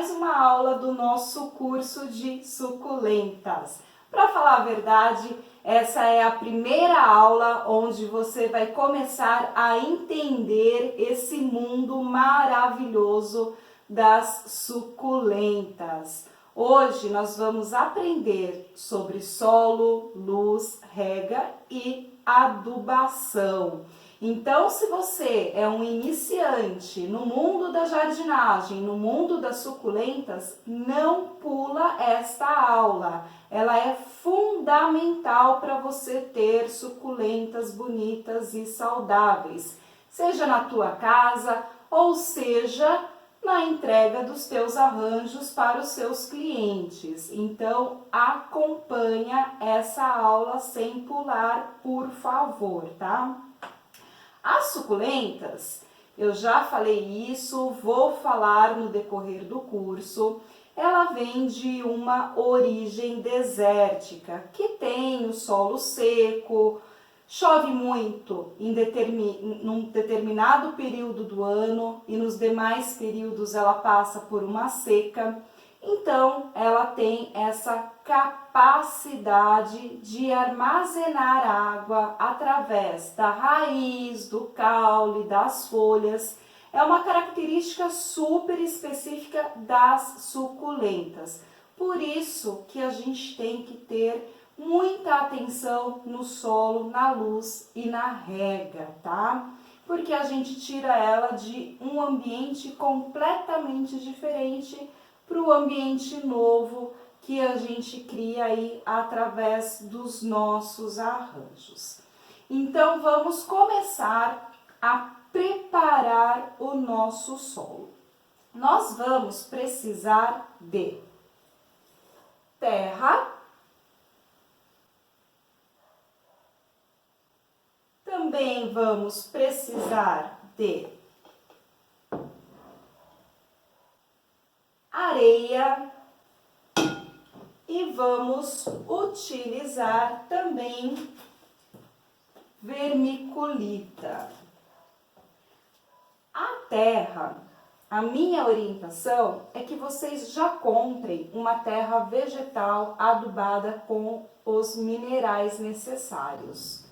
mais uma aula do nosso curso de suculentas. Para falar a verdade, essa é a primeira aula onde você vai começar a entender esse mundo maravilhoso das suculentas. Hoje nós vamos aprender sobre solo, luz, rega e adubação. Então, se você é um iniciante no mundo da jardinagem, no mundo das suculentas, não pula esta aula. Ela é fundamental para você ter suculentas bonitas e saudáveis, seja na tua casa ou seja na entrega dos teus arranjos para os seus clientes. Então, acompanha essa aula sem pular, por favor, tá? As suculentas, eu já falei isso, vou falar no decorrer do curso. Ela vem de uma origem desértica, que tem o solo seco, chove muito num determinado período do ano e nos demais períodos ela passa por uma seca. Então, ela tem essa capacidade de armazenar água através da raiz, do caule, das folhas. É uma característica super específica das suculentas. Por isso que a gente tem que ter muita atenção no solo, na luz e na rega, tá? Porque a gente tira ela de um ambiente completamente diferente para o ambiente novo que a gente cria aí através dos nossos arranjos. Então, vamos começar a preparar o nosso solo. Nós vamos precisar de terra, também vamos precisar de areia e vamos utilizar também vermiculita. A terra, a minha orientação é que vocês já comprem uma terra vegetal adubada com os minerais necessários.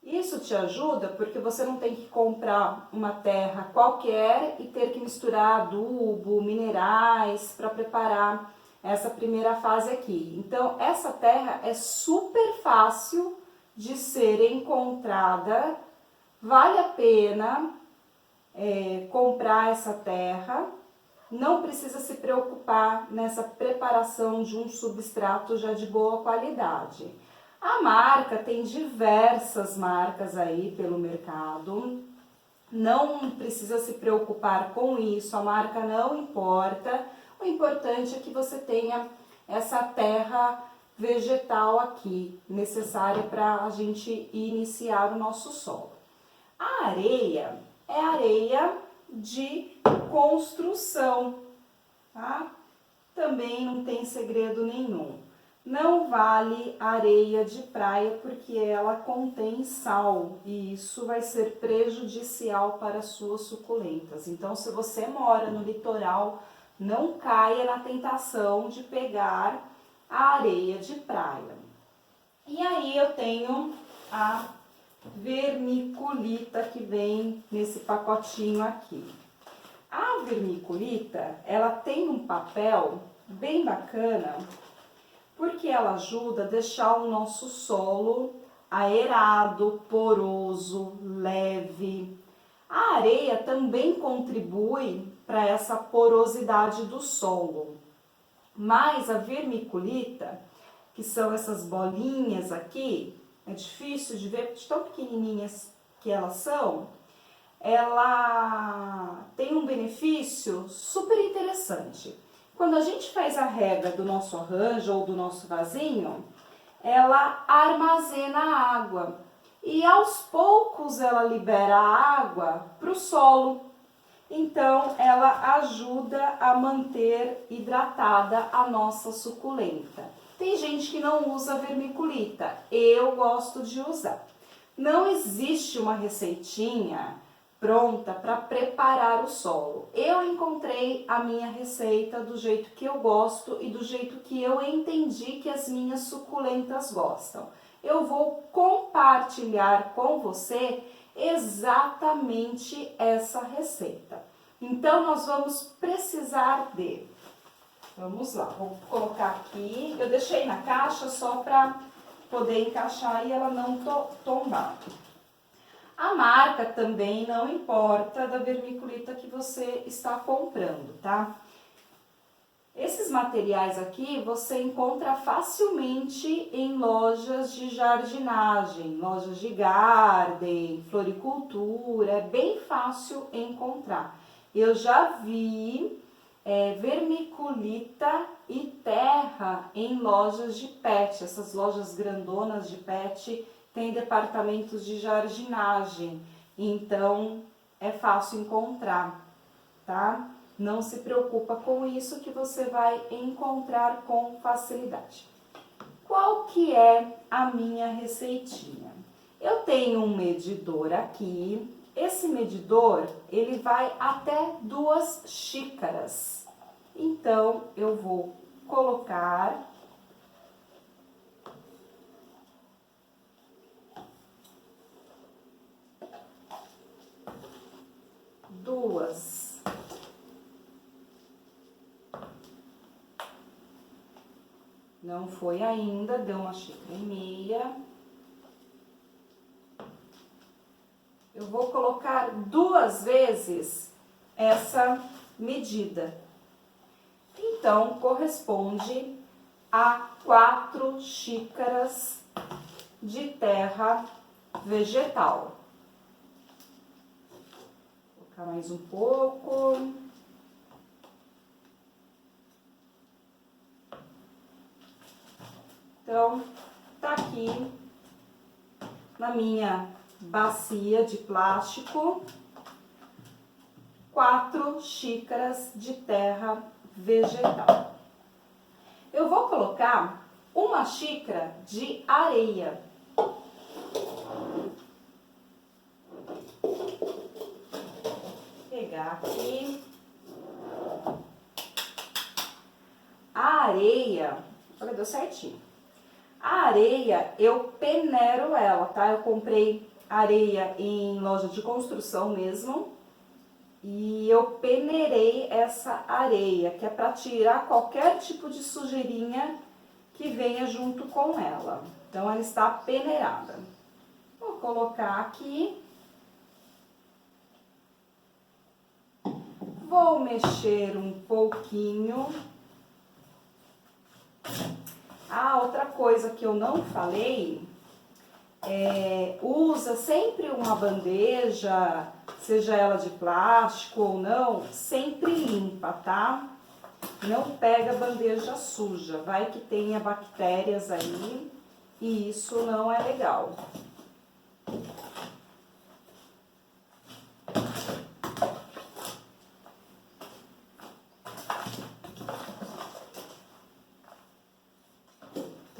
Isso te ajuda porque você não tem que comprar uma terra qualquer e ter que misturar adubo, minerais para preparar essa primeira fase aqui. Então, essa terra é super fácil de ser encontrada, vale a pena comprar essa terra, não precisa se preocupar nessa preparação de um substrato já de boa qualidade. A marca, tem diversas marcas aí pelo mercado, não precisa se preocupar com isso, a marca não importa, o importante é que você tenha essa terra vegetal aqui, necessária para a gente iniciar o nosso solo. A areia é areia de construção, tá? Também não tem segredo nenhum. Não vale areia de praia porque ela contém sal e isso vai ser prejudicial para as suas suculentas. Então, se você mora no litoral, não caia na tentação de pegar a areia de praia. E aí eu tenho a vermiculita que vem nesse pacotinho aqui. A vermiculita, ela tem um papel bem bacana, porque ela ajuda a deixar o nosso solo aerado, poroso, leve. A areia também contribui para essa porosidade do solo, mas a vermiculita, que são essas bolinhas aqui, é difícil de ver, de tão pequenininhas que elas são, ela tem um benefício super interessante. Quando a gente faz a rega do nosso arranjo ou do nosso vasinho, ela armazena a água e aos poucos ela libera a água para o solo. Então, ela ajuda a manter hidratada a nossa suculenta. Tem gente que não usa vermiculita, eu gosto de usar. Não existe uma receitinha pronta para preparar o solo. Eu encontrei a minha receita do jeito que eu gosto e do jeito que eu entendi que as minhas suculentas gostam. Eu vou compartilhar com você exatamente essa receita. Então, nós vamos precisar de... Vamos lá, vou colocar aqui. Eu deixei na caixa só para poder encaixar e ela não tombar. A marca também não importa da vermiculita que você está comprando, tá? Esses materiais aqui você encontra facilmente em lojas de jardinagem, lojas de garden, floricultura, é bem fácil encontrar. Eu já vi vermiculita e terra em lojas de pet, essas lojas grandonas de pet tem departamentos de jardinagem, então é fácil encontrar, tá? Não se preocupa com isso que você vai encontrar com facilidade. Qual que é a minha receitinha? Eu tenho um medidor aqui. Esse medidor, ele vai até 2 xícaras. Então, eu vou colocar 2. Não foi ainda, deu 1,5 xícaras. Eu vou colocar 2 vezes essa medida. Então, corresponde a 4 xícaras de terra vegetal. Vou colocar mais um pouco. Então, tá aqui na minha bacia de plástico, 4 xícaras de terra vegetal. Eu vou colocar 1 xícara de areia. Vou pegar aqui. A areia, olha, deu certinho. A areia, eu peneiro ela, tá? Eu comprei areia em loja de construção mesmo. E eu peneirei essa areia, que é para tirar qualquer tipo de sujeirinha que venha junto com ela. Então, ela está peneirada. Vou colocar aqui. Vou mexer um pouquinho. Ah, outra coisa que eu não falei, usa sempre uma bandeja, seja ela de plástico ou não, sempre limpa, tá? Não pega bandeja suja, vai que tenha bactérias aí e isso não é legal.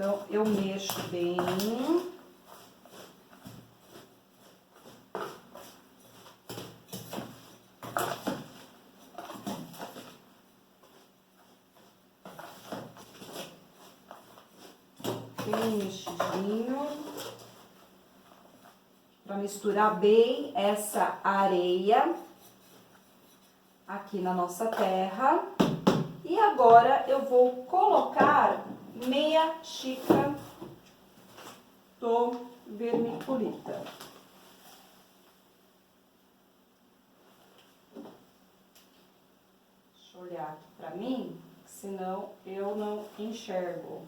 Então, eu mexo bem. Bem mexidinho. Para misturar bem essa areia aqui na nossa terra. E agora eu vou colocar meia xícara do vermiculita. Deixa eu olhar aqui pra mim, senão eu não enxergo.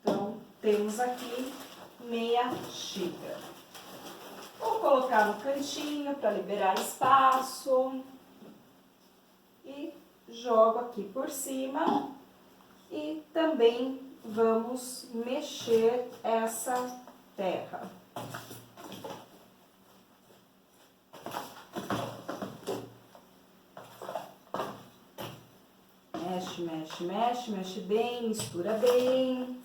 Então, temos aqui meia xícara. Vou colocar no cantinho para liberar espaço. E jogo aqui por cima. E também vamos mexer essa terra. Mexe, mexe, mexe, mexe bem, mistura bem.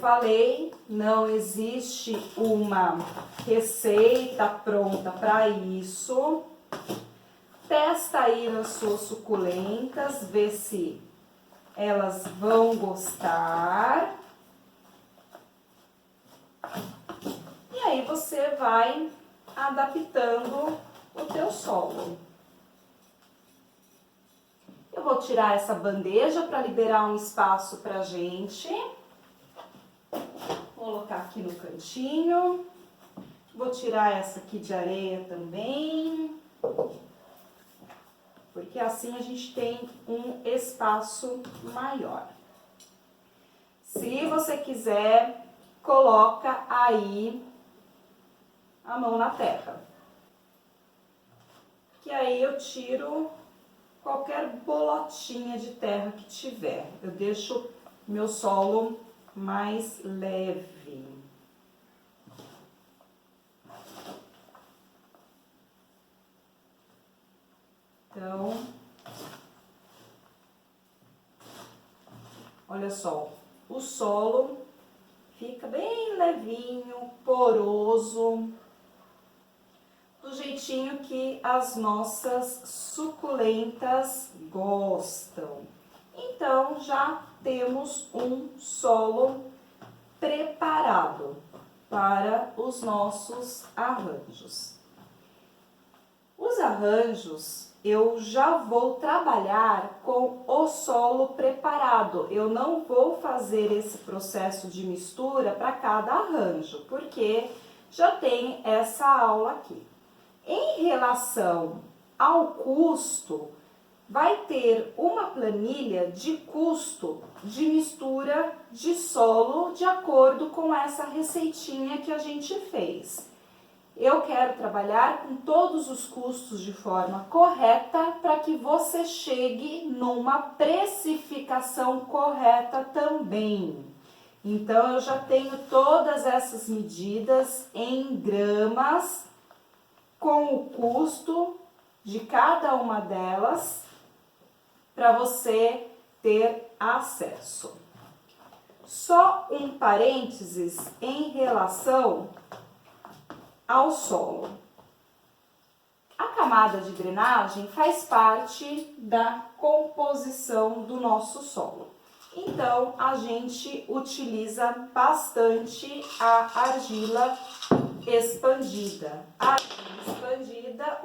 falei, não existe uma receita pronta para isso. Testa aí nas suas suculentas, vê se elas vão gostar. E aí você vai adaptando o teu solo. Eu vou tirar essa bandeja para liberar um espaço pra gente. Vou colocar aqui no cantinho. Vou tirar essa aqui de areia também. Porque assim a gente tem um espaço maior. Se você quiser, coloca aí a mão na terra. Que aí eu tiro qualquer bolotinha de terra que tiver. Eu deixo meu solo mais leve. Então, olha só, o solo fica bem levinho, poroso, do jeitinho que as nossas suculentas gostam. Então, já temos um solo preparado para os nossos arranjos. Os arranjos, eu já vou trabalhar com o solo preparado. Eu não vou fazer esse processo de mistura para cada arranjo, porque já tem essa aula aqui. Em relação ao custo, vai ter uma planilha de custo de mistura de solo de acordo com essa receitinha que a gente fez. Eu quero trabalhar com todos os custos de forma correta para que você chegue numa precificação correta também. Então, eu já tenho todas essas medidas em gramas, com o custo de cada uma delas, para você ter acesso. Só um parênteses em relação ao solo. A camada de drenagem faz parte da composição do nosso solo. Então, a gente utiliza bastante a argila expandida. A argila expandida,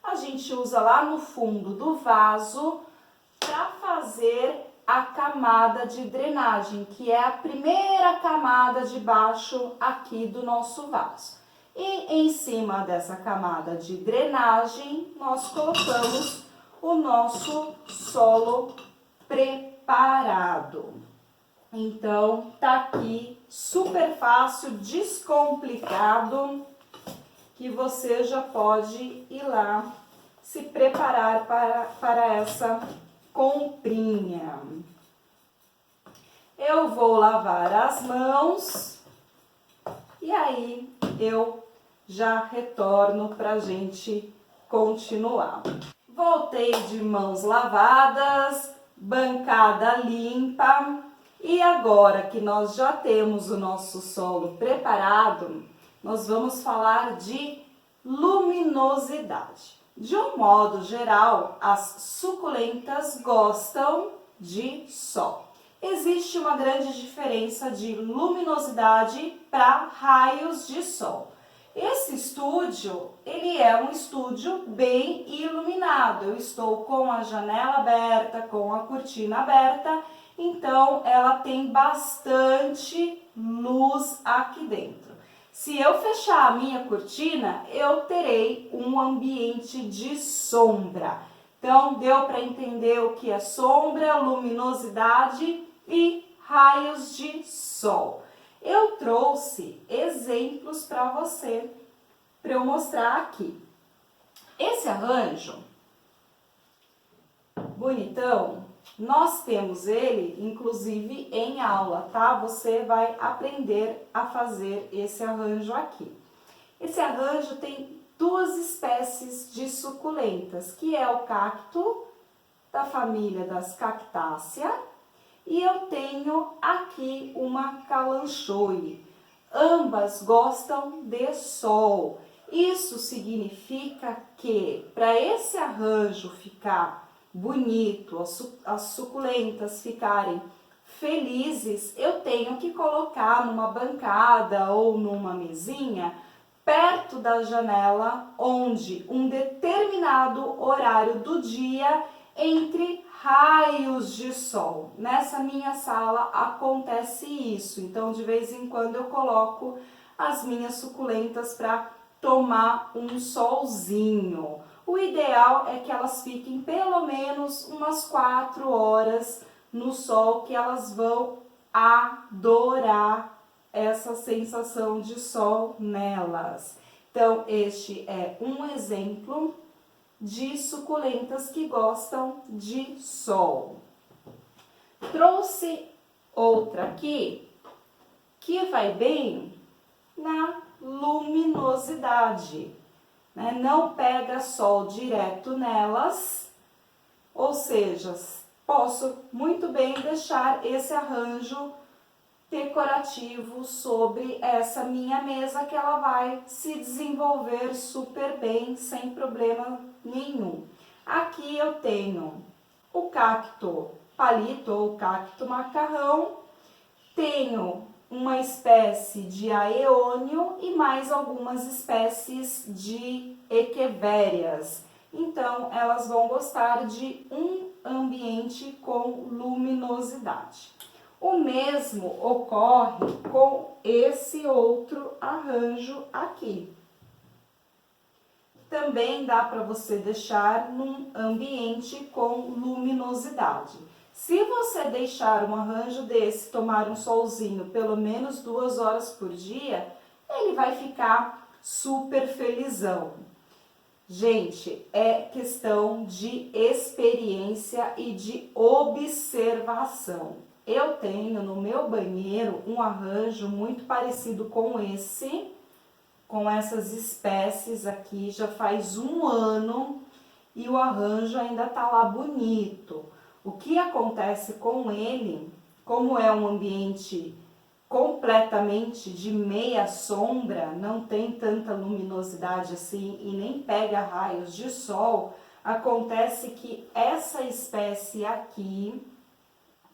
a gente usa lá no fundo do vaso para fazer a camada de drenagem, que é a primeira camada de baixo aqui do nosso vaso. E em cima dessa camada de drenagem, nós colocamos o nosso solo preparado. Então, tá aqui super fácil, descomplicado, que você já pode ir lá se preparar para essa comprinha. Eu vou lavar as mãos e aí eu já retorno para a gente continuar. Voltei de mãos lavadas, bancada limpa, e agora que nós já temos o nosso solo preparado, nós vamos falar de luminosidade. De um modo geral, as suculentas gostam de sol. Existe uma grande diferença de luminosidade para raios de sol. Esse estúdio, ele é um estúdio bem iluminado. Eu estou com a janela aberta, com a cortina aberta, então ela tem bastante luz aqui dentro. Se eu fechar a minha cortina, eu terei um ambiente de sombra. Então, deu para entender o que é sombra, luminosidade e raios de sol. Eu trouxe exemplos para você, para eu mostrar aqui. Esse arranjo, bonitão, nós temos ele, inclusive, em aula, tá? Você vai aprender a fazer esse arranjo aqui. Esse arranjo tem duas espécies de suculentas, que é o cacto da família das cactáceas e eu tenho aqui uma kalanchoe. Ambas gostam de sol. Isso significa que para esse arranjo ficar bonito, as suculentas ficarem felizes, eu tenho que colocar numa bancada ou numa mesinha perto da janela, onde um determinado horário do dia entre raios de sol. Nessa minha sala acontece isso, então de vez em quando eu coloco as minhas suculentas para tomar um solzinho. O ideal é que elas fiquem pelo menos umas 4 horas no sol, que elas vão adorar essa sensação de sol nelas. Então, este é um exemplo de suculentas que gostam de sol. Trouxe outra aqui que vai bem na luminosidade, né? Não pega sol direto nelas, ou seja, posso muito bem deixar esse arranjo decorativo sobre essa minha mesa, que ela vai se desenvolver super bem, sem problema nenhum. Aqui eu tenho o cacto palito ou cacto macarrão, tenho uma espécie de aeônio e mais algumas espécies de equevérias. Então, elas vão gostar de um ambiente com luminosidade. O mesmo ocorre com esse outro arranjo aqui. Também dá para você deixar num ambiente com luminosidade. Se você deixar um arranjo desse tomar um solzinho pelo menos 2 horas por dia, ele vai ficar super felizão. Gente, é questão de experiência e de observação. Eu tenho no meu banheiro um arranjo muito parecido com esse, com essas espécies aqui, já faz 1 ano e o arranjo ainda tá lá bonito. O que acontece com ele, como é um ambiente completamente de meia sombra, não tem tanta luminosidade assim e nem pega raios de sol, acontece que essa espécie aqui,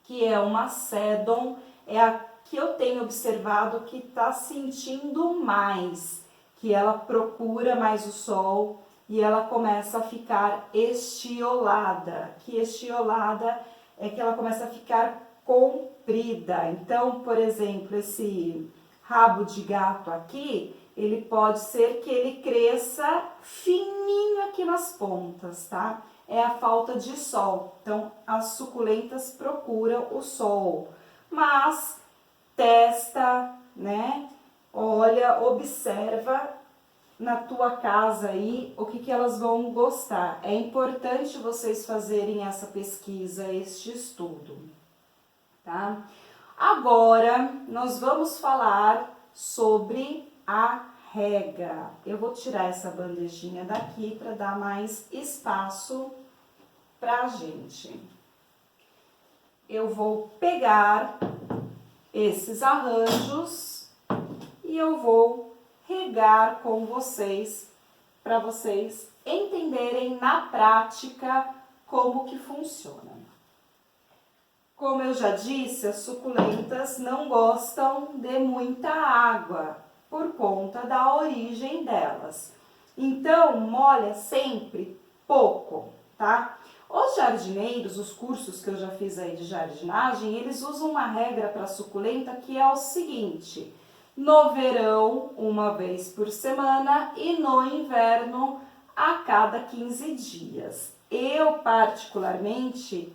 que é uma Sedum, é a que eu tenho observado que está sentindo mais, que ela procura mais o sol e ela começa a ficar estiolada, que estiolada é que ela começa a ficar comprida. Então, por exemplo, esse rabo de gato aqui, ele pode ser que ele cresça fininho aqui nas pontas, tá? É a falta de sol. Então, as suculentas procuram o sol, mas testa, né? Olha, observa na tua casa aí o que elas vão gostar. É importante vocês fazerem essa pesquisa, este estudo, tá? Agora, nós vamos falar sobre a rega. Eu vou tirar essa bandejinha daqui para dar mais espaço pra gente. Eu vou pegar esses arranjos e eu vou regar com vocês, para vocês entenderem na prática como que funciona. Como eu já disse, as suculentas não gostam de muita água por conta da origem delas. Então, molha sempre pouco, tá? Os jardineiros, os cursos que eu já fiz aí de jardinagem, eles usam uma regra para suculenta que é o seguinte: no verão, 1 vez por semana, e no inverno, a cada 15 dias. Eu, particularmente,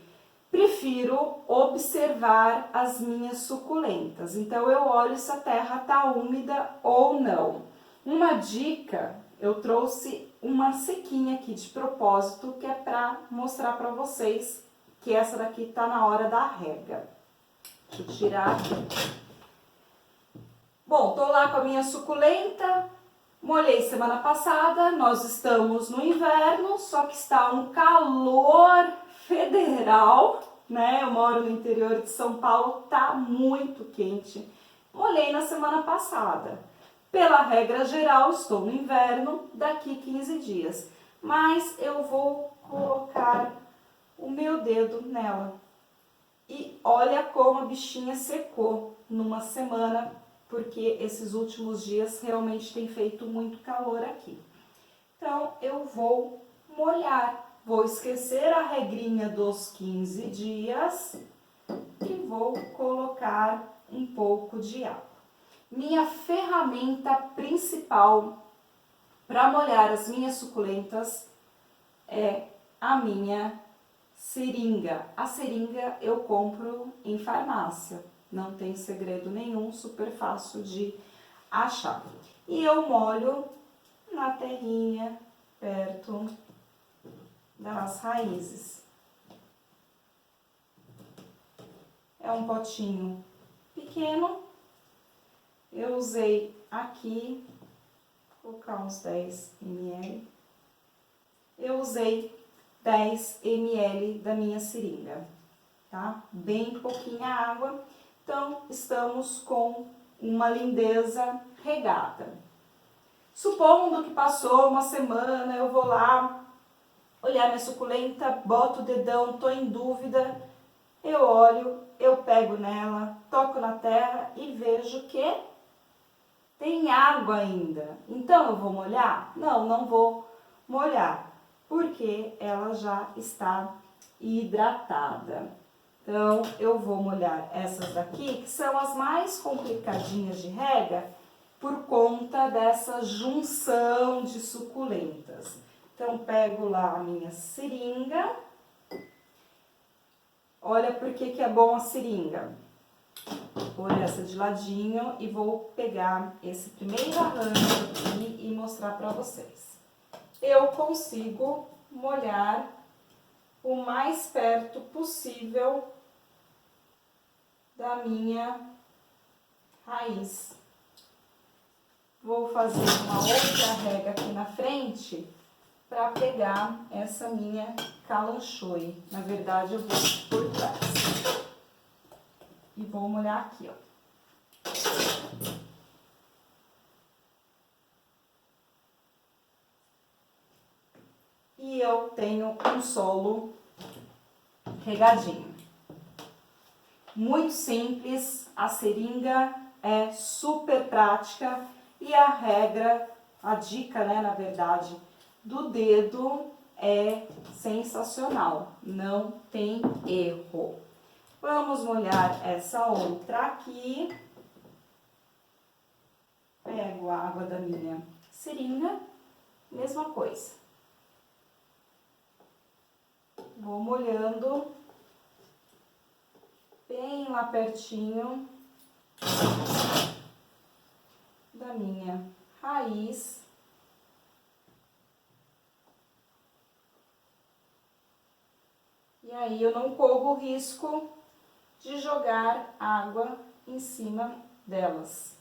prefiro observar as minhas suculentas. Então, eu olho se a terra está úmida ou não. Uma dica, eu trouxe uma sequinha aqui de propósito, que é para mostrar para vocês que essa daqui está na hora da rega. Deixa eu tirar. Bom, tô lá com a minha suculenta, molhei semana passada, nós estamos no inverno, só que está um calor federal, né? Eu moro no interior de São Paulo, tá muito quente. Molhei na semana passada. Pela regra geral, estou no inverno, daqui 15 dias. Mas eu vou colocar o meu dedo nela. E olha como a bichinha secou numa semana, porque esses últimos dias realmente tem feito muito calor aqui. Então, eu vou molhar. Vou esquecer a regrinha dos 15 dias e vou colocar um pouco de água. Minha ferramenta principal para molhar as minhas suculentas é a minha seringa. A seringa eu compro em farmácia, não tem segredo nenhum, super fácil de achar. E eu molho na terrinha, perto das raízes. É um potinho pequeno, eu usei aqui, vou colocar uns 10 ml. Eu usei 10 ml da minha seringa, tá? Bem pouquinha água, então estamos com uma lindeza regada. Supondo que passou uma semana, eu vou lá olhar minha suculenta, boto o dedão, tô em dúvida, eu olho, eu pego nela, toco na terra e vejo que tem água ainda. Então eu vou molhar? Não, não vou molhar, porque ela já está hidratada. Então, eu vou molhar essas daqui, que são as mais complicadinhas de rega, por conta dessa junção de suculentas. Então, pego lá a minha seringa. Olha por que é bom a seringa. Vou pôr essa de ladinho e vou pegar esse primeiro arranjo aqui e mostrar para vocês. Eu consigo molhar o mais perto possível da minha raiz. Vou fazer uma outra rega aqui na frente para pegar essa minha calanchoe. Na verdade, eu vou por trás. E vou molhar aqui, ó. E eu tenho um solo regadinho. Muito simples, a seringa é super prática e a regra, a dica, né, na verdade, do dedo é sensacional, não tem erro. Vamos molhar essa outra aqui. Pego a água da minha seringa, mesma coisa. Vou molhando bem lá pertinho da minha raiz. E aí eu não corro o risco de jogar água em cima delas.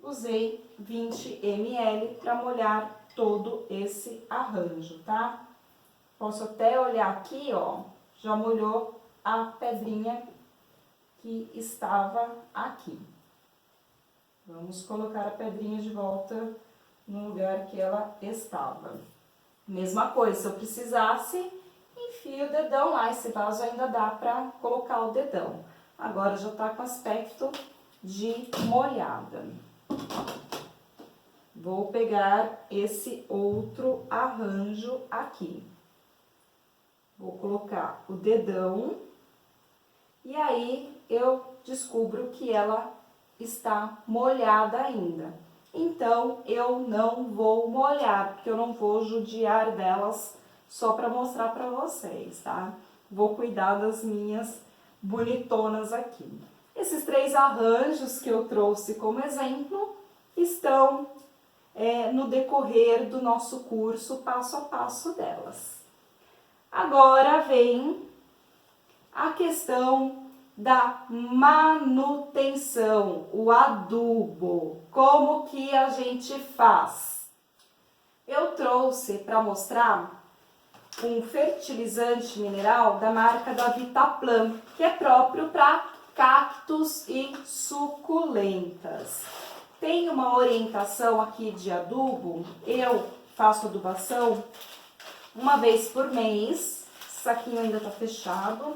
Usei 20 ml para molhar todo esse arranjo, tá? Posso até olhar aqui, ó, já molhou a pedrinha que estava aqui. Vamos colocar a pedrinha de volta no lugar que ela estava. Mesma coisa, se eu precisasse, enfio o dedão lá, esse vaso ainda dá para colocar o dedão. Agora já tá com aspecto de molhada. Vou pegar esse outro arranjo aqui. Vou colocar o dedão e aí eu descubro que ela está molhada ainda. Então, eu não vou molhar, porque eu não vou judiar delas só para mostrar para vocês, tá? Vou cuidar das minhas bonitonas aqui. Esses 3 arranjos que eu trouxe como exemplo estão no decorrer do nosso curso, passo a passo delas. Agora vem a questão da manutenção, o adubo. Como que a gente faz? Eu trouxe para mostrar um fertilizante mineral da marca da Vitaplan, que é próprio para cactos e suculentas. Tem uma orientação aqui de adubo, eu faço adubação uma vez por mês, esse saquinho ainda tá fechado,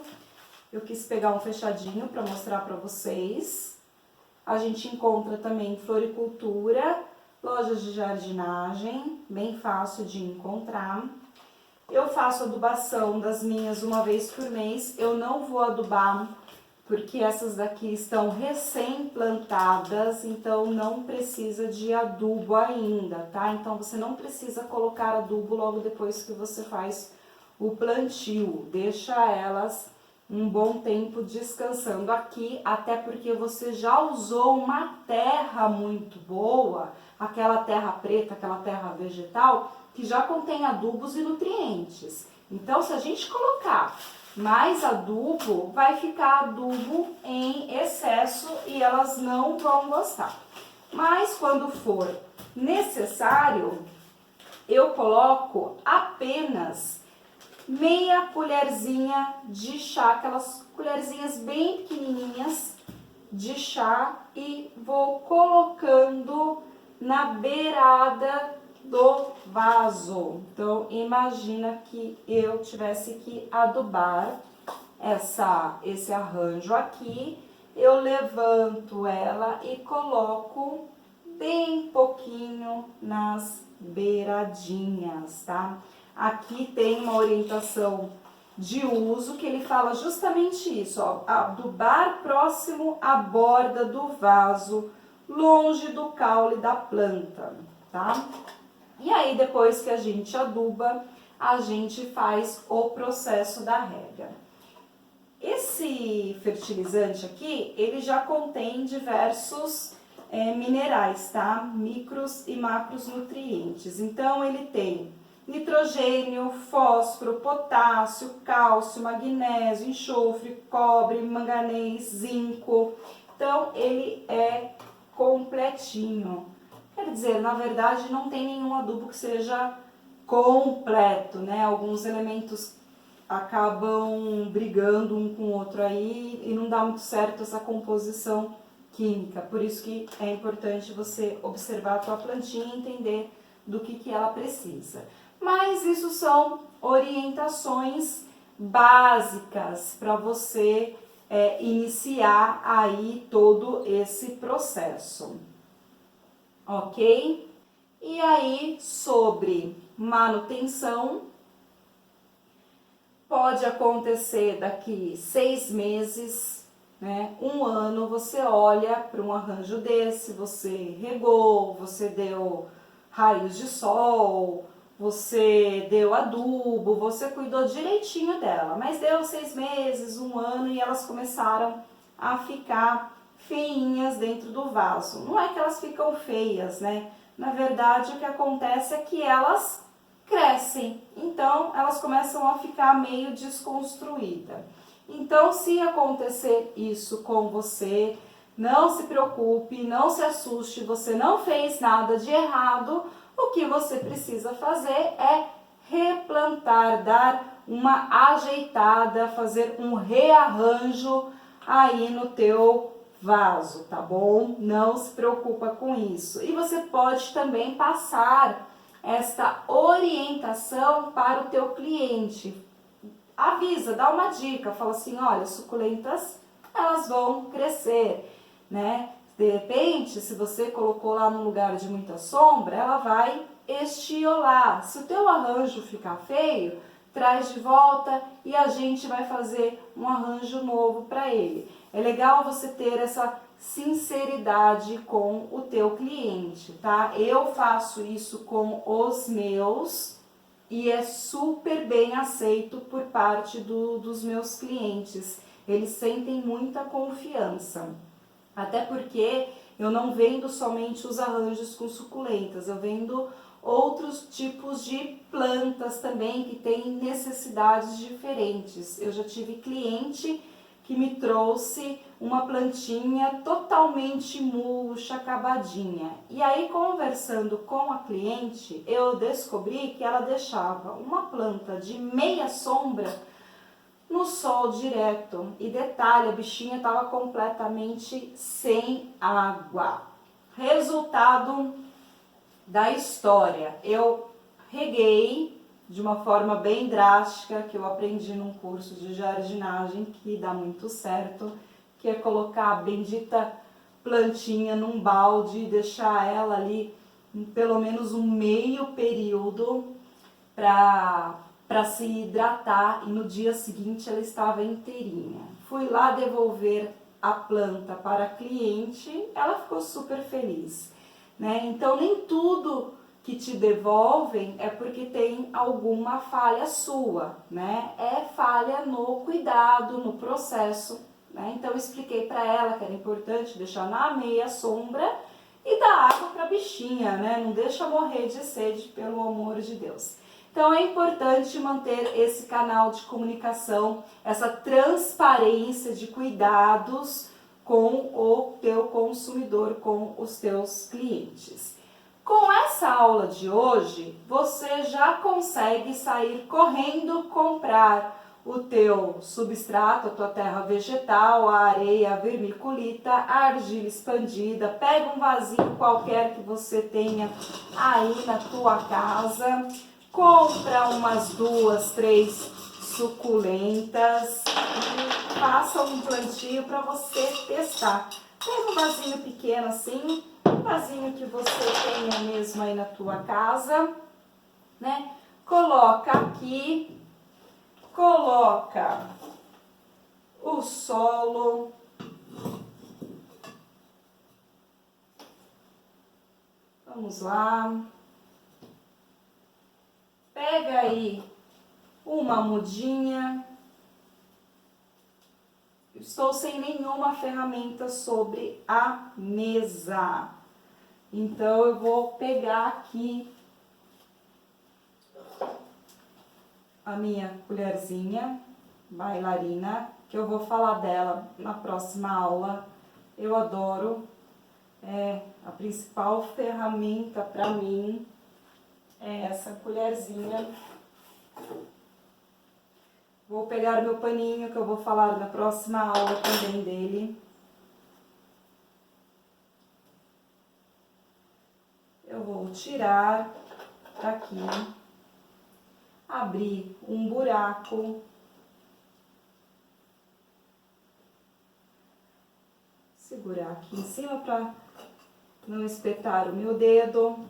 eu quis pegar um fechadinho para mostrar para vocês. A gente encontra também floricultura, lojas de jardinagem, bem fácil de encontrar. Eu faço adubação das minhas uma vez por mês, eu não vou adubar porque essas daqui estão recém-plantadas, então não precisa de adubo ainda, tá? Então você não precisa colocar adubo logo depois que você faz o plantio, deixa elas um bom tempo descansando aqui, até porque você já usou uma terra muito boa, aquela terra preta, aquela terra vegetal, que já contém adubos e nutrientes. Então, se a gente colocar mais adubo, vai ficar adubo em excesso e elas não vão gostar. Mas quando for necessário, eu coloco apenas meia colherzinha de chá, aquelas colherzinhas bem pequenininhas de chá, e vou colocando na beirada do vaso. Então, imagina que eu tivesse que adubar esse arranjo aqui, eu levanto ela e coloco bem pouquinho nas beiradinhas, tá? Aqui tem uma orientação de uso que ele fala justamente isso, ó, adubar próximo à borda do vaso, longe do caule da planta, tá? E aí, depois que a gente aduba, a gente faz o processo da rega. Esse fertilizante aqui, ele já contém diversos minerais, tá? Micros e macros nutrientes. Então, ele tem nitrogênio, fósforo, potássio, cálcio, magnésio, enxofre, cobre, manganês, zinco. Então, ele é completinho. Quer dizer, na verdade, não tem nenhum adubo que seja completo, né? Alguns elementos acabam brigando um com o outro aí e não dá muito certo essa composição química. Por isso que é importante você observar a tua plantinha e entender do que ela precisa. Mas isso são orientações básicas para você iniciar aí todo esse processo. Ok? E aí, sobre manutenção, pode acontecer daqui 6 meses, né? 1 ano, você olha para um arranjo desse, você regou, você deu raios de sol, você deu adubo, você cuidou direitinho dela, mas deu 6 meses, 1 ano e elas começaram a ficar feinhas dentro do vaso. Não é que elas ficam feias, né? Na verdade, o que acontece é que elas crescem, então elas começam a ficar meio desconstruídas. Então, se acontecer isso com você, não se preocupe, não se assuste, você não fez nada de errado. O que você precisa fazer é replantar, dar uma ajeitada, fazer um rearranjo aí no teu vaso, tá bom? Não se preocupa com isso. E você pode também passar esta orientação para o teu cliente. Avisa, dá uma dica, fala assim, olha, suculentas, elas vão crescer, né? De repente, se você colocou lá num lugar de muita sombra, ela vai estiolar. Se o teu arranjo ficar feio, traz de volta e a gente vai fazer um arranjo novo para ele. É legal você ter essa sinceridade com o teu cliente, tá? Eu faço isso com os meus e é super bem aceito por parte dos meus clientes. Eles sentem muita confiança. Até porque eu não vendo somente os arranjos com suculentas, eu vendo outros tipos de plantas também que têm necessidades diferentes. Eu já tive cliente que me trouxe uma plantinha totalmente murcha, acabadinha. E aí, conversando com a cliente, eu descobri que ela deixava uma planta de meia sombra no sol direto. E detalhe, a bichinha estava completamente sem água. Resultado da história, eu reguei de uma forma bem drástica, que eu aprendi num curso de jardinagem que dá muito certo, que é colocar a bendita plantinha num balde e deixar ela ali pelo menos um meio período para se hidratar, e no dia seguinte ela estava inteirinha. Fui lá devolver a planta para a cliente, ela ficou super feliz, né? Então nem tudo que te devolvem é porque tem alguma falha sua, né? É falha no cuidado, no processo, né? Então eu expliquei para ela que era importante deixar na meia sombra e dar água para a bichinha, né? Não deixa morrer de sede, pelo amor de Deus. Então é importante manter esse canal de comunicação, essa transparência de cuidados com o teu consumidor, com os teus clientes. Com essa aula de hoje, você já consegue sair correndo comprar o teu substrato, a tua terra vegetal, a areia, a vermiculita, a argila expandida. Pega um vasinho qualquer que você tenha aí na tua casa, compra umas 2, 3 suculentas e faça um plantio para você testar. Pega um vasinho pequeno assim, um vasinho que você tenha mesmo aí na tua casa, né? Coloca aqui, coloca o solo, vamos lá, pega aí uma mudinha. Estou sem nenhuma ferramenta sobre a mesa, então eu vou pegar aqui a minha colherzinha bailarina, que eu vou falar dela na próxima aula. Eu adoro, é a principal ferramenta para mim é essa colherzinha. Vou pegar meu paninho, que eu vou falar na próxima aula também dele. Eu vou tirar daqui, abrir um buraco, segurar aqui em cima para não espetar o meu dedo.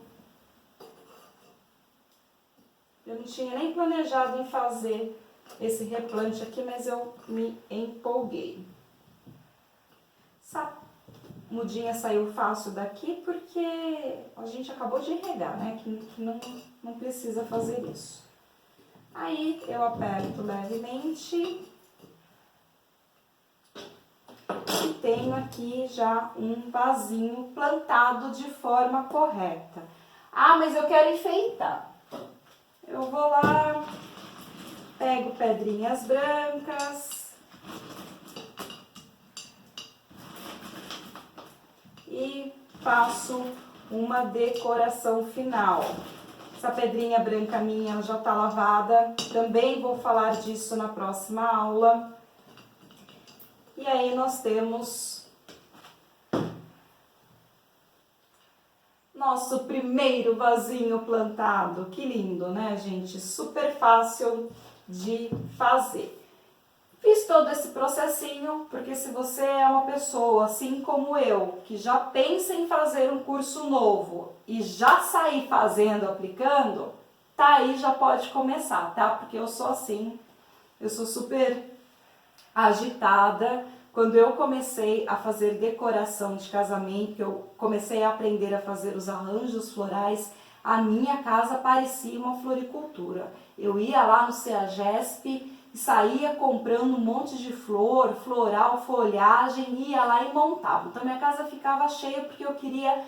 Eu não tinha nem planejado em fazer esse replante aqui, mas eu me empolguei. Essa mudinha saiu fácil daqui porque a gente acabou de regar, né? Que não precisa fazer isso. Aí eu aperto levemente e tenho aqui já um vasinho plantado de forma correta. Ah, mas eu quero enfeitar. Eu vou lá, pego pedrinhas brancas e faço uma decoração final. Essa pedrinha branca minha já tá lavada, também vou falar disso na próxima aula. E aí nós temos nosso primeiro vasinho plantado. Que lindo, né, gente? Super fácil de fazer. Fiz todo esse processinho porque se você é uma pessoa, assim como eu, que já pensa em fazer um curso novo e já sair fazendo, aplicando, tá aí, já pode começar, tá? Porque eu sou assim, eu sou super agitada. Quando eu comecei a fazer decoração de casamento, eu comecei a aprender a fazer os arranjos florais, a minha casa parecia uma floricultura. Eu ia lá no CEAGESP e saía comprando um monte de flor, floral, folhagem, ia lá e montava. Então minha casa ficava cheia porque eu queria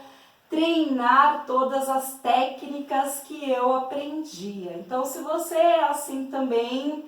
treinar todas as técnicas que eu aprendia. Então se você é assim também,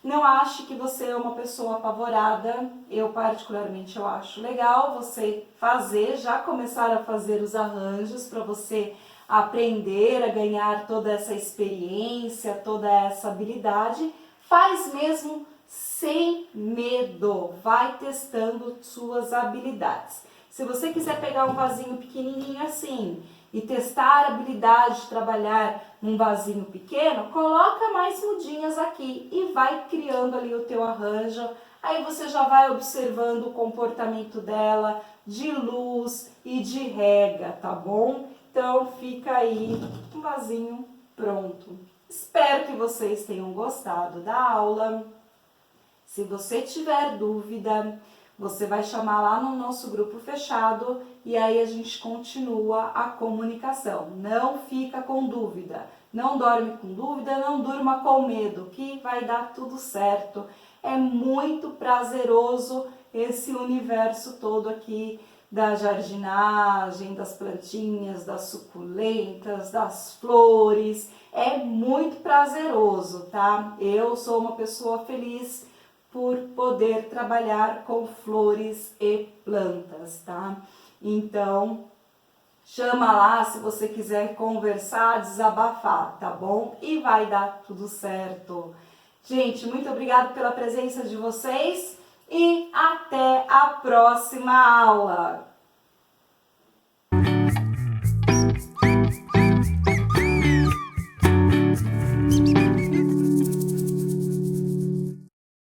Não ache que você é uma pessoa apavorada. Eu particularmente eu acho legal você fazer, já começar a fazer os arranjos para você aprender a ganhar toda essa experiência, toda essa habilidade. Faz mesmo sem medo, vai testando suas habilidades. Se você quiser pegar um vasinho pequenininho assim e testar a habilidade de trabalhar num vasinho pequeno, coloca mais mudinhas aqui e vai criando ali o teu arranjo. Aí você já vai observando o comportamento dela de luz e de rega, tá bom? Então fica aí um vasinho pronto. Espero que vocês tenham gostado da aula. Se você tiver dúvida, você vai chamar lá no nosso grupo fechado e aí a gente continua a comunicação. Não fica com dúvida, não dorme com dúvida, não durma com medo, que vai dar tudo certo. É muito prazeroso esse universo todo aqui da jardinagem, das plantinhas, das suculentas, das flores. É muito prazeroso, tá? Eu sou uma pessoa feliz por poder trabalhar com flores e plantas, tá? Então, chama lá se você quiser conversar, desabafar, tá bom? E vai dar tudo certo. Gente, muito obrigada pela presença de vocês e até a próxima aula!